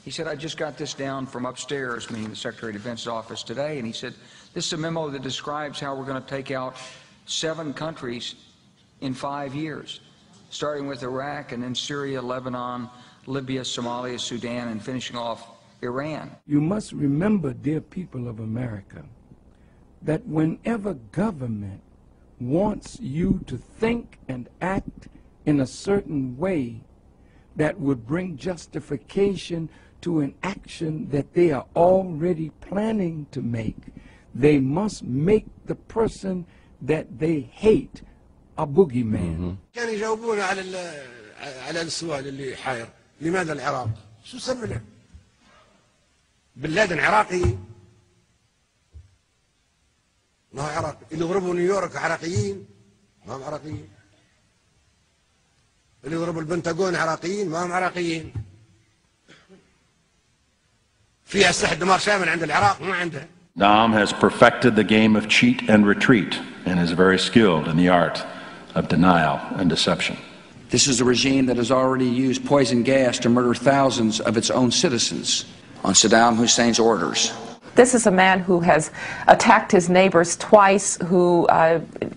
He said, I just got this down from upstairs, meaning the Secretary of Defense's office today, and he said, this is a memo that describes how we're going to take out 7 countries in 5 years, starting with Iraq and then Syria, Lebanon, Libya, Somalia, Sudan, and finishing off Iran. You must remember, dear people of America, that whenever government wants you to think and act in a certain way that would bring justification to an action that they are already planning to make, they must make the person that they hate a boogeyman. كان يجاوبون على السؤال اللي حاير، لماذا العراق؟ شو سبب له؟ بن لادن عراقي، ما هو عراقي، اللي ضربوا نيويورك عراقيين، ما هم عراقيين. اللي ضربوا البنتاغون عراقيين، ما هم عراقيين. فيها سلاح دمار شامل عند العراق، ما عندها. Saddam has perfected the game of cheat and retreat and is very skilled in the art of denial and deception. This is a regime that has already used poison gas to murder thousands of its own citizens on Saddam Hussein's orders. This is a man who has attacked his neighbors twice, who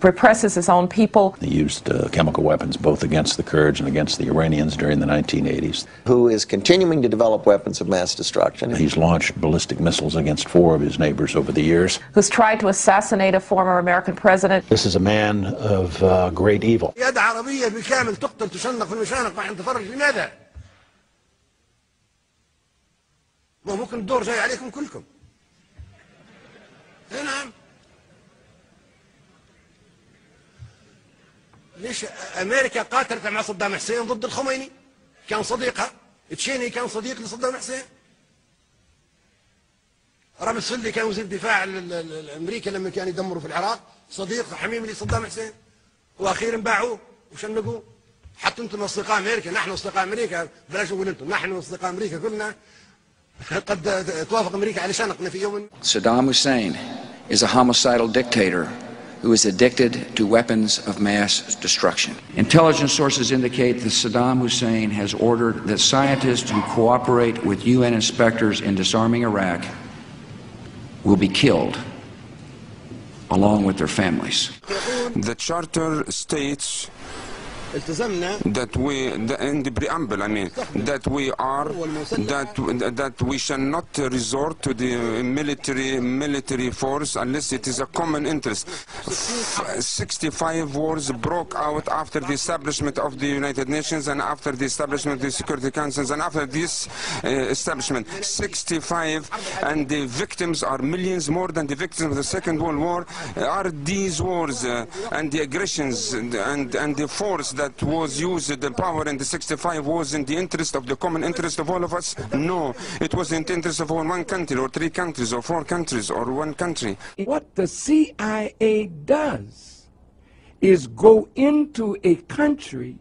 represses his own people. He used chemical weapons both against the Kurds and against the Iranians during the 1980s. Who is continuing to develop weapons of mass destruction. He's launched ballistic missiles against 4 of his neighbors over the years. Who's tried to assassinate a former American president. This is a man of great evil. يد عربية بالكامل تقتل تشنق في المشانق بعد تفرج لماذا؟ ما ممكن الدور جاي عليكم كلكم. نعم. ليش امريكا قاتلت مع صدام حسين ضد الخميني؟ كان صديقها، تشيني كان صديق لصدام حسين. رامز سلي كان وزير الدفاع الامريكا لما كان يدمروا في العراق، صديق حميم لصدام حسين. واخيرا باعوه وشنقوه. حتى انتم اصدقاء امريكا، نحن اصدقاء امريكا، بلاش نقول انتم، نحن اصدقاء امريكا كلنا. قد توافق امريكا على شنقنا في يوم. Saddam Hussein is a homicidal dictator who is addicted to weapons of mass destruction. Intelligence sources indicate that Saddam Hussein has ordered that scientists who cooperate with UN inspectors in disarming Iraq will be killed along with their families. The charter states that we, in the preamble, I mean, that we shall not resort to the military force unless it is a common interest. 65 wars broke out after the establishment of the United Nations and after the establishment of the Security Councils, and after this establishment, 65, and the victims are millions more than the victims of the Second World War. Are these wars and the aggressions and the force that was used, the power in the 65 was in the interest of the common interest of all of us? No, it was in the interest of one country or 3 countries or 4 countries or 1 country. What the CIA does is go into a country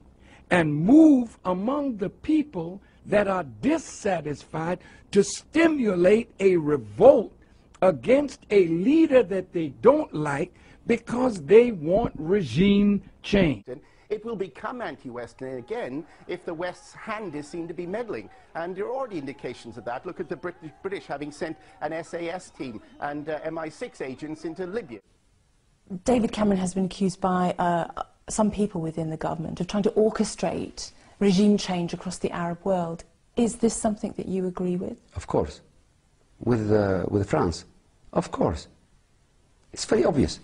and move among the people that are dissatisfied to stimulate a revolt against a leader that they don't like because they want regime change. It will become anti-Western again if the West's hand is seen to be meddling. And there are already indications of that. Look at the British having sent an SAS team and MI6 agents into Libya. David Cameron has been accused by some people within the government of trying to orchestrate regime change across the Arab world. Is this something that you agree with? Of course. With France. Of course. It's very obvious.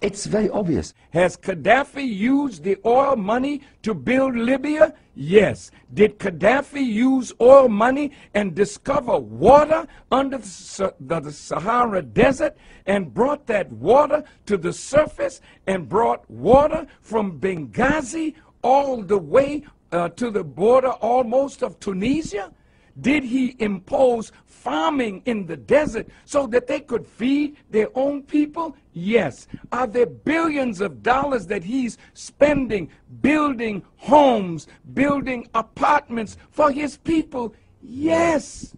It's very obvious. Has Gaddafi used the oil money to build Libya? Yes. Did Gaddafi use oil money and discover water under the Sahara Desert and brought that water to the surface and brought water from Benghazi all the way to the border almost of Tunisia? Did he impose farming in the desert so that they could feed their own people? Yes. Are there billions of dollars that he's spending building homes, building apartments for his people? Yes.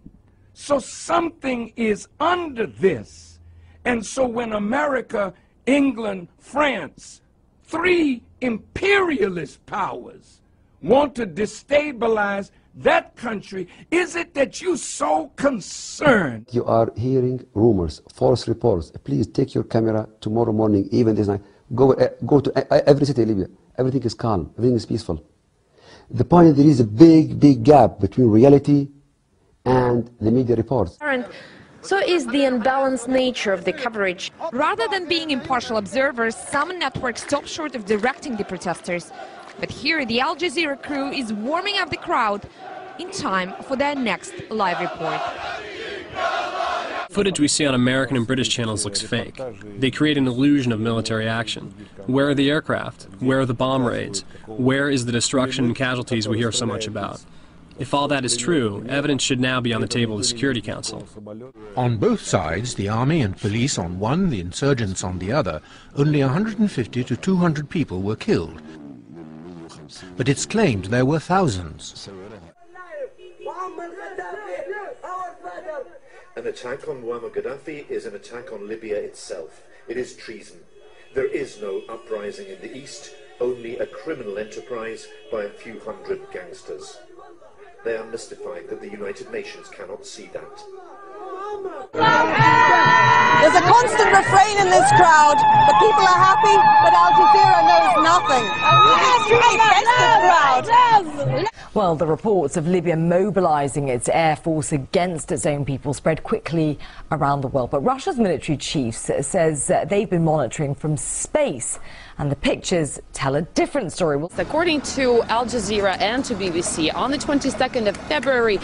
So something is under this. And so when America, England, France, 3 imperialist powers want to destabilize that country is it that you're so concerned? You are hearing rumors, false reports. Please take your camera tomorrow morning, even this night. Go to every city in Libya. Everything is calm. Everything is peaceful. The point is there is a big gap between reality and the media reports. So is the unbalanced nature of the coverage. Rather than being impartial observers, some networks stop short of directing the protesters. But here, the Al Jazeera crew is warming up the crowd in time for their next live report. Footage we see on American and British channels looks fake. They create an illusion of military action. Where are the aircraft? Where are the bomb raids? Where is the destruction and casualties we hear so much about? If all that is true, evidence should now be on the table of the Security Council. On both sides, the army and police on one, the insurgents on the other, only 150 to 200 people were killed. But it's claimed there were thousands. An attack on Muammar Gaddafi is an attack on Libya itself. It is treason. There is no uprising in the east, only a criminal enterprise by a few hundred gangsters. They are mystified that the United Nations cannot see that. There's a constant refrain in this crowd. The people are happy, but Al Jazeera knows nothing. Well, the reports of Libya mobilizing its air force against its own people spread quickly around the world. But Russia's military chief says they've been monitoring from space, and the pictures tell a different story. According to Al Jazeera and to BBC, on the 22nd of February,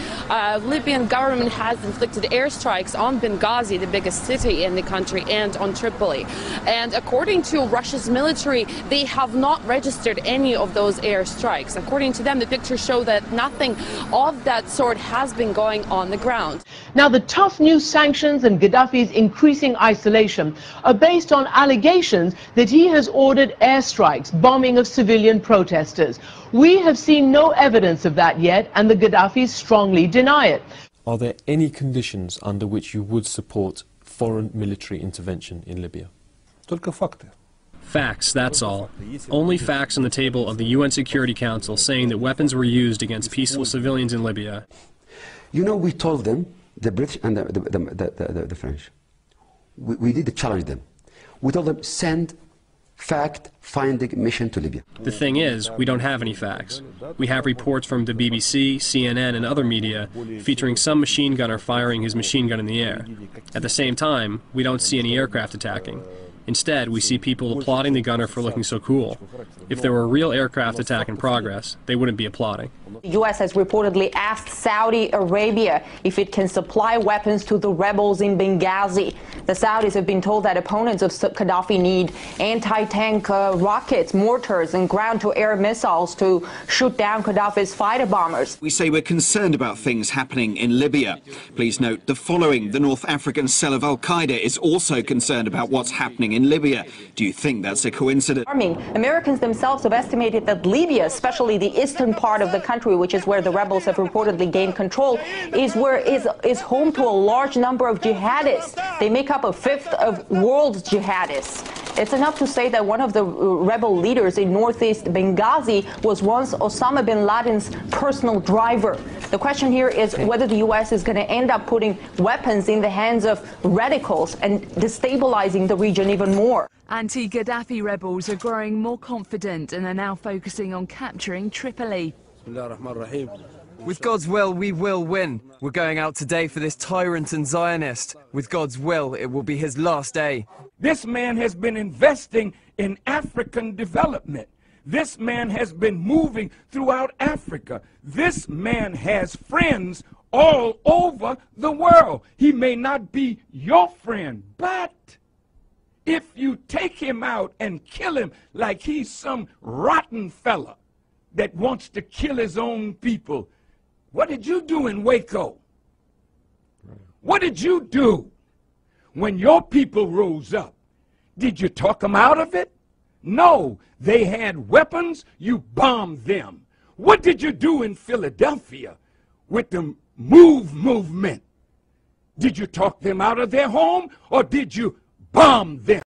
Libyan government has inflicted airstrikes on Benghazi, the biggest city in the country, and on Tripoli. And according to Russia's military, they have not registered any of those airstrikes. According to them, the pictures show that nothing of that sort has been going on the ground. Now, the tough new sanctions and Gaddafi's increasing isolation are based on allegations that he has ordered airstrikes, bombing of civilian protesters. We have seen no evidence of that yet, and the Gaddafis strongly deny it. Are there any conditions under which you would support foreign military intervention in Libya? Facts, that's all. Only facts on the table of the UN Security Council saying that weapons were used against peaceful civilians in Libya. You know, we told them, the British and the French, we did challenge them. We told them, send fact-finding mission to Libya. The thing is, we don't have any facts. We have reports from the BBC, CNN, and other media featuring some machine gunner firing his machine gun in the air. At the same time, we don't see any aircraft attacking. Instead, we see people applauding the gunner for looking so cool. If there were a real aircraft attack in progress, they wouldn't be applauding. The U.S. has reportedly asked Saudi Arabia if it can supply weapons to the rebels in Benghazi. The Saudis have been told that opponents of Gaddafi need anti-tank rockets, mortars, and ground-to-air missiles to shoot down Gaddafi's fighter bombers. We say we're concerned about things happening in Libya. Please note the following. The North African cell of Al-Qaeda is also concerned about what's happening in Libya. Do you think that's a coincidence? Americans themselves have estimated that Libya, especially the eastern part of the country, which is where the rebels have reportedly gained control, is home to a large number of jihadists. They make up a fifth of world's jihadists. It's enough to say that one of the rebel leaders in northeast Benghazi was once Osama bin Laden's personal driver. The question here is whether the U.S. is going to end up putting weapons in the hands of radicals and destabilizing the region even more. Anti-Gaddafi rebels are growing more confident and are now focusing on capturing Tripoli. With God's will, we will win. We're going out today for this tyrant and Zionist. With God's will, it will be his last day. This man has been investing in African development. This man has been moving throughout Africa. This man has friends all over the world. He may not be your friend, but if you take him out and kill him like he's some rotten fella that wants to kill his own people, what did you do in Waco? What did you do when your people rose up? Did you talk them out of it? No, they had weapons, you bombed them. What did you do in Philadelphia with the MOVE movement? Did you talk them out of their home or did you bomb them?